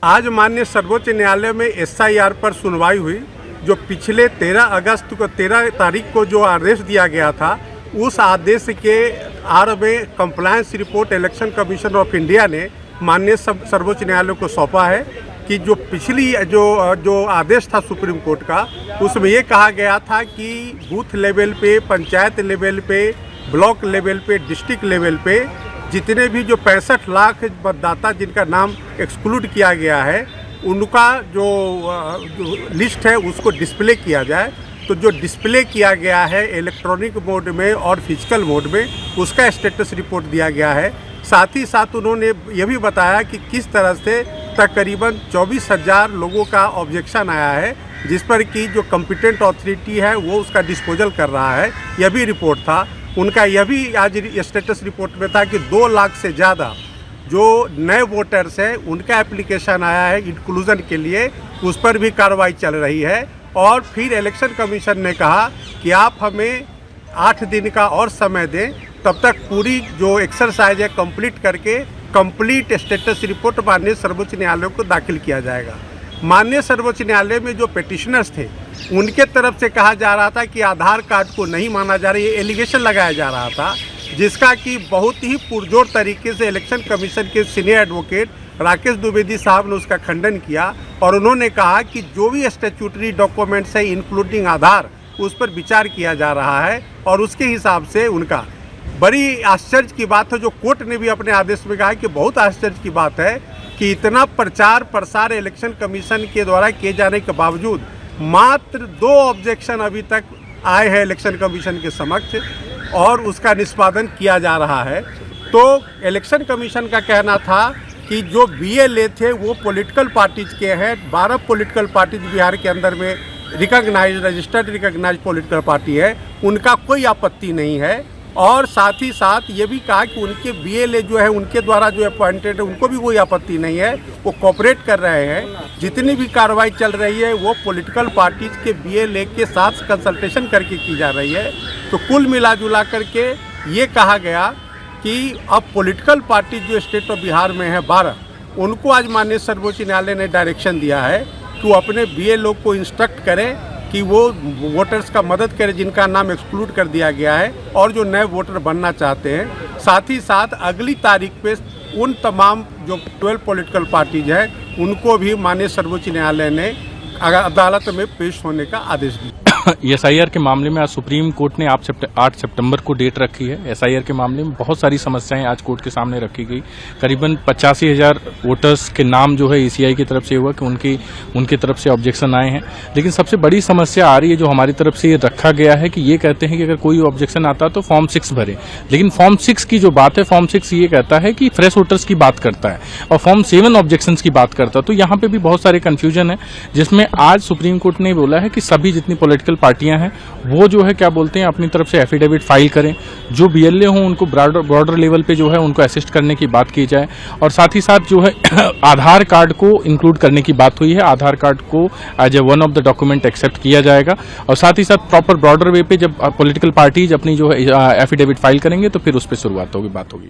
आज माननीय सर्वोच्च न्यायालय में SIR पर सुनवाई हुई। जो पिछले 13 तारीख को जो आदेश दिया गया था, उस आदेश के आड़ में compliance report election commission of India ने माननीय सर्वोच्च न्यायालय को सौंपा है कि जो पिछली जो आदेश था सुप्रीम कोर्ट का, उसमें ये कहा गया था कि बूथ लेवल पे, पंचायत लेवल पे, ब्लॉक लेवल पे, डिस्ट्रिक्ट लेवल पे जितने भी जो 65 लाख मतदाता जिनका नाम एक्सक्लूड किया गया है, उनका जो लिस्ट है उसको डिस्प्ले किया जाए। तो जो डिस्प्ले किया गया है इलेक्ट्रॉनिक मोड में और फिजिकल मोड में, उसका स्टेटस रिपोर्ट दिया गया है। साथ ही साथ उन्होंने ये भी बताया कि किस तरह से तकरीबन 24,000 लोगों का ऑब्जेक्शन आया है, जिस पर कि जो कॉम्पिटेंट अथॉरिटी है वो उसका डिस्पोजल कर रहा है। यह भी रिपोर्ट था उनका। यह भी आज स्टेटस रिपोर्ट में था कि 2 लाख से ज़्यादा जो नए वोटर्स हैं उनका एप्लीकेशन आया है इंक्लूजन के लिए, उस पर भी कार्रवाई चल रही है। और फिर इलेक्शन कमीशन ने कहा कि आप हमें 8 दिन का और समय दें, तब तक पूरी जो एक्सरसाइज है कंप्लीट करके कंप्लीट स्टेटस रिपोर्ट माननीय सर्वोच्च न्यायालय को दाखिल किया जाएगा। माननीय सर्वोच्च न्यायालय में जो पिटिशनर्स थे, उनके तरफ से कहा जा रहा था कि आधार कार्ड को नहीं माना जा रहा, ये एलिगेशन लगाया जा रहा था, जिसका कि बहुत ही पुरजोर तरीके से इलेक्शन कमीशन के सीनियर एडवोकेट राकेश द्विवेदी साहब ने उसका खंडन किया। और उन्होंने कहा कि जो भी स्टैट्यूटरी डॉक्यूमेंट्स है इंक्लूडिंग आधार, उस पर विचार किया जा रहा है। और उसके हिसाब से उनका बड़ी आश्चर्य की बात है, जो कोर्ट ने भी अपने आदेश में कहा कि बहुत आश्चर्य की बात है कि इतना प्रचार प्रसार इलेक्शन कमीशन के द्वारा किए जाने के बावजूद मात्र 2 ऑब्जेक्शन अभी तक आए हैं इलेक्शन कमीशन के समक्ष और उसका निष्पादन किया जा रहा है। तो इलेक्शन कमीशन का कहना था कि जो BLA थे वो पॉलिटिकल पार्टीज के हैं। 12 पॉलिटिकल पार्टीज बिहार के अंदर में रजिस्टर्ड रिकॉग्नाइज्ड पॉलिटिकल पार्टी है, उनका कोई आपत्ति नहीं है। और साथ ही साथ ये भी कहा कि उनके BLA जो है उनके द्वारा जो अपॉइंटेड है उनको भी कोई आपत्ति नहीं है, वो कोऑपरेट कर रहे हैं। जितनी भी कार्रवाई चल रही है वो पॉलिटिकल पार्टीज के BLA के साथ कंसल्टेशन करके की जा रही है। तो कुल मिला जुला करके ये कहा गया कि अब पॉलिटिकल पार्टी जो स्टेट ऑफ बिहार में है 12, उनको आज माननीय सर्वोच्च न्यायालय ने डायरेक्शन दिया है कि वो अपने BLO को इंस्ट्रक्ट करें कि वो वोटर्स का मदद करें जिनका नाम एक्सक्लूड कर दिया गया है और जो नए वोटर बनना चाहते हैं। साथ ही साथ अगली तारीख पे उन तमाम जो 12 पॉलिटिकल पार्टीज हैं उनको भी माननीय सर्वोच्च न्यायालय ने अदालत में पेश होने का आदेश दिया। SIR के मामले में आज सुप्रीम कोर्ट ने 8 सितंबर को डेट रखी है। SIR के मामले में बहुत सारी समस्याएं आज कोर्ट के सामने रखी गई। करीबन 85,000 वोटर्स के नाम जो है ECI की तरफ से हुआ कि उनकी तरफ से ऑब्जेक्शन आए हैं। लेकिन सबसे बड़ी समस्या आ रही है जो हमारी तरफ से ये रखा गया है कि ये कहते हैं कि अगर कोई ऑब्जेक्शन आता तो फॉर्म 6 भरे, लेकिन फॉर्म 6 की जो बात है, फॉर्म 6 ये कहता है कि फ्रेश वोटर्स की बात करता है और फॉर्म 7 ऑब्जेक्शन की बात करता है। तो यहाँ पे भी बहुत सारे कंफ्यूजन है, जिसमें आज सुप्रीम कोर्ट ने बोला है कि सभी जितनी पॉलिटिकल पार्टियां हैं वो जो है क्या बोलते हैं अपनी तरफ से एफिडेविट फाइल करें, जो BLA हो उनको ब्रॉडर लेवल पे जो है उनको असिस्ट करने की बात की जाए। और साथ ही साथ जो है आधार कार्ड को इंक्लूड करने की बात हुई है, आधार कार्ड को as a one of the document accept किया जाएगा। और साथ ही साथ प्रॉपर ब्रॉडर वे पे जब पॉलिटिकल पार्टीज अपनी जो है एफिडेविट फाइल करेंगे तो फिर उस पर शुरुआत होगी, बात होगी।